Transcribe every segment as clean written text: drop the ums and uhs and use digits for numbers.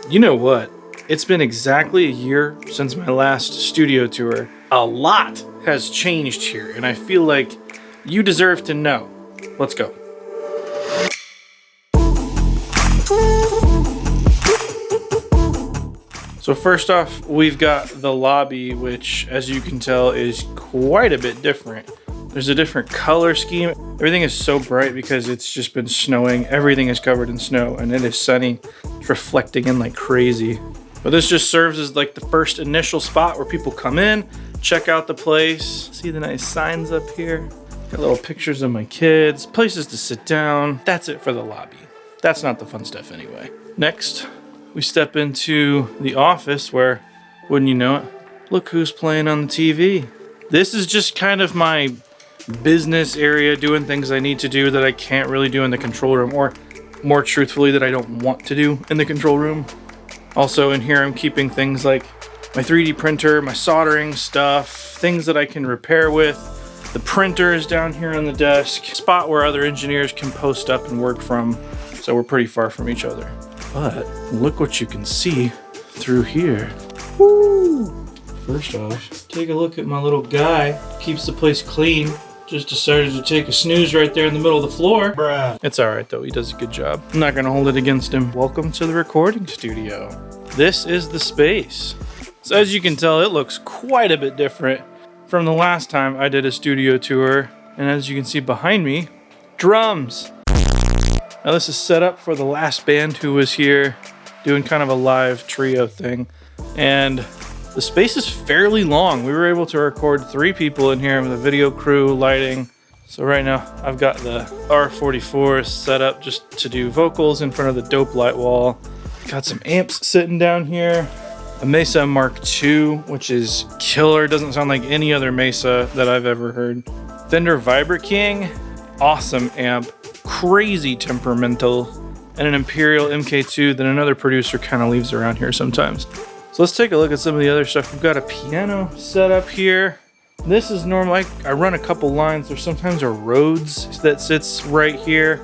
You know what? It's been exactly a year since my last studio tour. A lot has changed here, and I feel like you deserve to know. Let's go. So first off, we've got the lobby, which, as you can tell, is quite a bit different. There's a different color scheme. Everything is so bright because it's just been snowing. Everything is covered in snow and it is sunny. It's reflecting in like crazy. But this just serves as like the first initial spot where people come in, check out the place. See the nice signs up here? Got little pictures of my kids, places to sit down. That's it for the lobby. That's not the fun stuff anyway. Next, we step into the office where, wouldn't you know it, look who's playing on the TV. This is just kind of my business area, doing things I need to do that I can't really do in the control room, or more truthfully, that I don't want to do in the control room. Also in here, I'm keeping things like my 3D printer, my soldering stuff, things that I can repair with. The printer is down here on the desk, spot where other engineers can post up and work from, so we're pretty far from each other. But look what you can see through here. Woo! First off, take a look at my little guy. Keeps the place clean. Just decided to take a snooze right there in the middle of the floor. Bruh. It's all right though, he does a good job. I'm not gonna hold it against him. Welcome to the recording studio. This is the space. So as you can tell, it looks quite a bit different from the last time I did a studio tour. And as you can see behind me, drums. Now this is set up for the last band who was here doing kind of a live trio thing. And the space is fairly long. We were able to record 3 people in here with a video crew, lighting. So right now I've got the R44 set up just to do vocals in front of the dope light wall. Got some amps sitting down here. A Mesa Mark II, which is killer. Doesn't sound like any other Mesa that I've ever heard. Fender Vibra King, awesome amp, crazy temperamental, and an Imperial MK2 that another producer kind of leaves around here sometimes. So let's take a look at some of the other stuff. We've got a piano set up here. This is normal. I run a couple lines. There's sometimes a Rhodes that sits right here,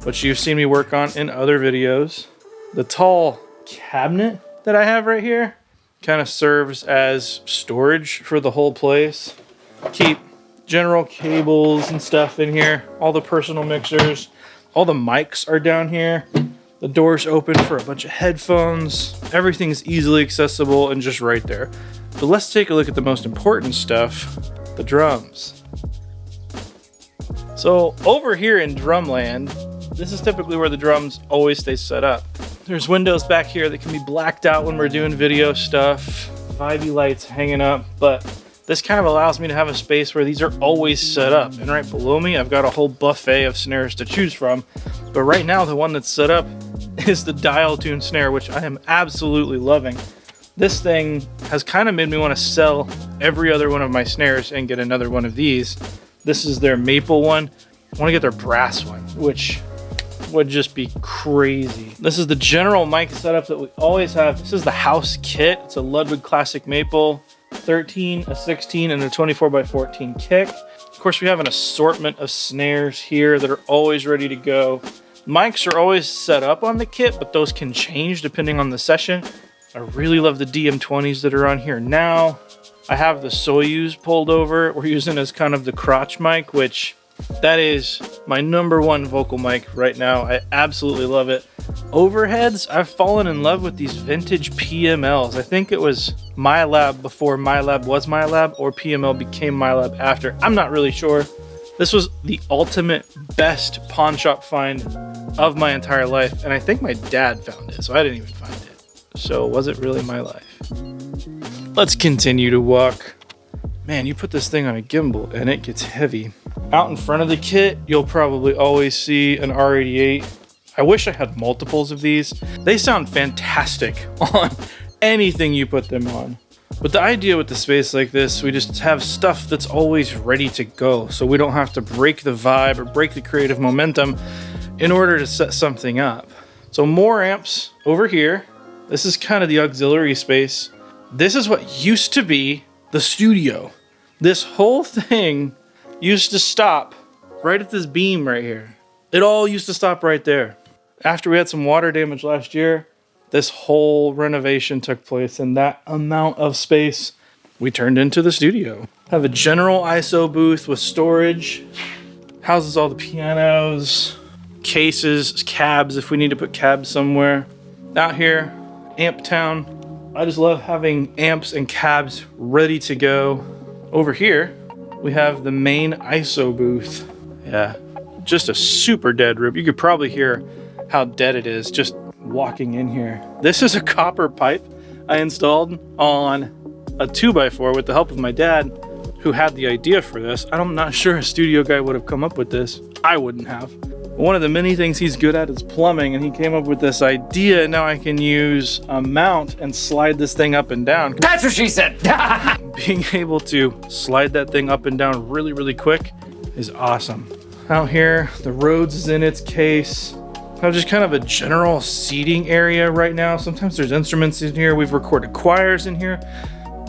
which you've seen me work on in other videos. The tall cabinet that I have right here kind of serves as storage for the whole place. Keep general cables and stuff in here. All the personal mixers. All the mics are down here. The door's open for a bunch of headphones. Everything's easily accessible and just right there. So let's take a look at the most important stuff, the drums. So over here in Drumland, this is typically where the drums always stay set up. There's windows back here that can be blacked out when we're doing video stuff. Vibey lights hanging up, but this kind of allows me to have a space where these are always set up. And right below me, I've got a whole buffet of snares to choose from. But right now, the one that's set up is the dial tune snare, which I am absolutely loving. This thing has kind of made me want to sell every other one of my snares and get another one of these. This is their maple one. I want to get their brass one, which would just be crazy. This is the general mic setup that we always have. This is the house kit. It's a Ludwig Classic Maple, 13, a 16, and a 24x14 kick. Of course, we have an assortment of snares here that are always ready to go. Mics are always set up on the kit, but those can change depending on the session. I really love the DM20s that are on here now. I have the Soyuz pulled over. We're using as kind of the crotch mic, which that is my #1 vocal mic right now. I absolutely love it. Overheads, I've fallen in love with these vintage PMLs. I think it was MyLab before MyLab was MyLab, or PML became MyLab after. I'm not really sure. This was the ultimate best pawn shop find of my entire life, and I think my dad found it, so I didn't even find it. So was it really my life? Let's continue to walk. Man, you put this thing on a gimbal and it gets heavy. Out in front of the kit, you'll probably always see an R88. I wish I had multiples of these. They sound fantastic on anything you put them on. But the idea with the space like this, we just have stuff that's always ready to go, so we don't have to break the vibe or break the creative momentum in order to set something up. So more amps over here. This is kind of the auxiliary space. This is what used to be the studio. This whole thing used to stop right at this beam right here. It all used to stop right there. After we had some water damage last year, this whole renovation took place, and that amount of space we turned into the studio. Have a general ISO booth with storage, houses all the pianos, cases, cabs if we need to put cabs somewhere. Out here, amp town. I just love having amps and cabs ready to go. Over here, we have the main ISO booth. Yeah, just a super dead room. You could probably hear how dead it is just walking in here. This is a copper pipe I installed on a 2x4 with the help of my dad, who had the idea for this. I'm not sure a studio guy would have come up with this. I wouldn't have. One of the many things he's good at is plumbing, and he came up with this idea. Now I can use a mount and slide this thing up and down. That's what she said. Being able to slide that thing up and down really, really quick is awesome. Out here, the Rhodes is in its case. I have just kind of a general seating area right now. Sometimes there's instruments in here. We've recorded choirs in here.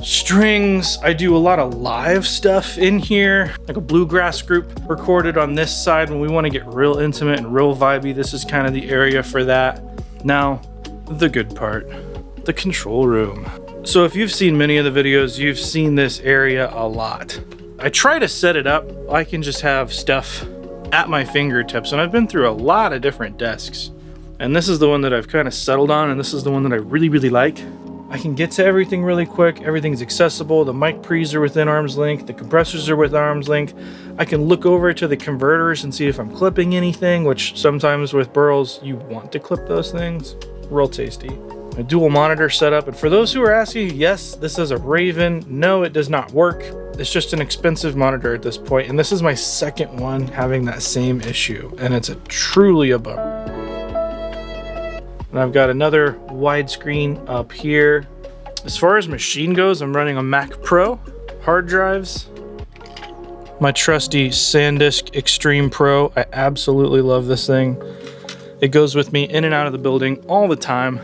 Strings. I do a lot of live stuff in here, like a bluegrass group recorded on this side when we want to get real intimate and real vibey. This is kind of the area for that. Now, the good part, the control room. So if you've seen many of the videos, you've seen this area a lot. I try to set it up. I can just have stuff at my fingertips, and I've been through a lot of different desks. And this is the one that I've kind of settled on, and this is the one that I really, really like. I can get to everything really quick. Everything's accessible. The mic pre's are within arm's length. The compressors are within arm's length. I can look over to the converters and see if I'm clipping anything, which sometimes with burls, you want to clip those things. Real tasty. A dual monitor setup. And for those who are asking, yes, this is a Raven. No, it does not work. It's just an expensive monitor at this point. And this is my second one having that same issue. And it's truly a bummer. And I've got another widescreen up here. As far as machine goes, I'm running a Mac Pro. Hard drives. My trusty SanDisk Extreme Pro. I absolutely love this thing. It goes with me in and out of the building all the time.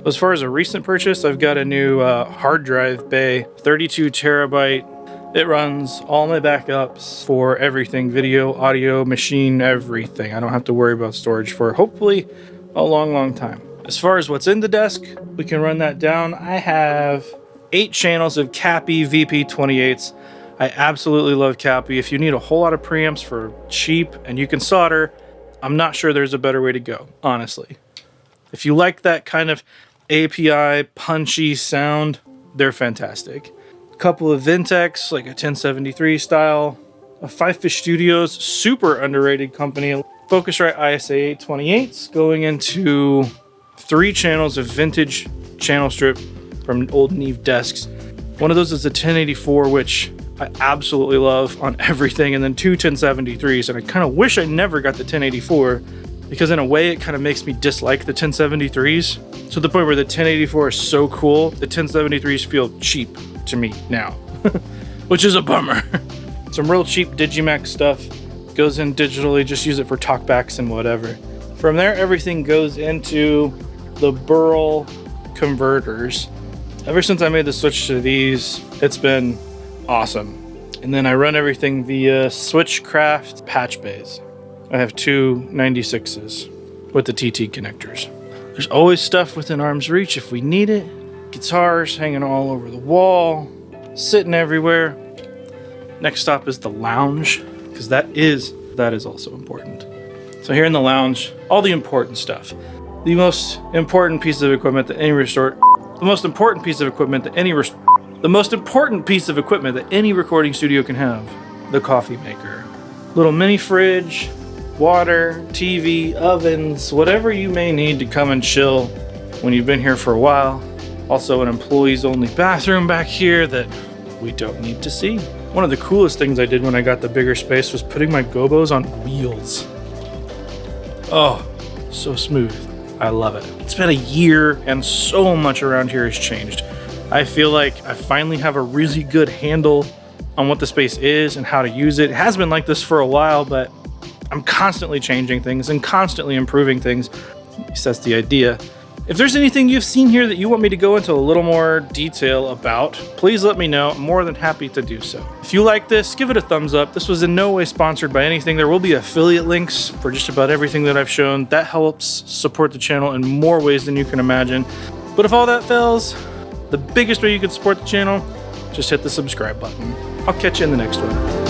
As far as a recent purchase, I've got a new hard drive bay, 32 terabyte. It runs all my backups for everything, video, audio, machine, everything. I don't have to worry about storage for hopefully a long, long time. As far as what's in the desk, we can run that down. I have 8 channels of Cappy VP28s. I absolutely love Cappy. If you need a whole lot of preamps for cheap and you can solder, I'm not sure there's a better way to go, honestly. If you like that kind of API punchy sound, they're fantastic. A couple of Vintex, like a 1073 style. A Five Fish Studios, super underrated company. Focusrite ISA 828s going into 3 channels of vintage channel strip from old Neve desks. One of those is a 1084, which I absolutely love on everything, and then 2 1073s, and I kind of wish I never got the 1084 because in a way it kind of makes me dislike the 1073s to the point where the 1084 is so cool, the 1073s feel cheap to me now, which is a bummer. Some real cheap Digimax stuff. Goes in digitally, just use it for talkbacks and whatever. From there, everything goes into the Burl converters. Ever since I made the switch to these, it's been awesome. And then I run everything via Switchcraft patch bays. I have 2 96s with the TT connectors. There's always stuff within arm's reach if we need it. Guitars hanging all over the wall, sitting everywhere. Next stop is the lounge, because that is also important. So here in the lounge, all the important stuff. The most important piece of equipment that any recording studio can have, the coffee maker. Little mini fridge, water, TV, ovens, whatever you may need to come and chill when you've been here for a while. Also an employees only bathroom back here that we don't need to see. One of the coolest things I did when I got the bigger space was putting my gobos on wheels. Oh, so smooth. I love it. It's been a year and so much around here has changed. I feel like I finally have a really good handle on what the space is and how to use it. It has been like this for a while, but I'm constantly changing things and constantly improving things. At least that's the idea. If there's anything you've seen here that you want me to go into a little more detail about, please let me know. I'm more than happy to do so. If you like this, give it a thumbs up. This was in no way sponsored by anything. There will be affiliate links for just about everything that I've shown. That helps support the channel in more ways than you can imagine. But if all that fails, the biggest way you can support the channel, just hit the subscribe button. I'll catch you in the next one.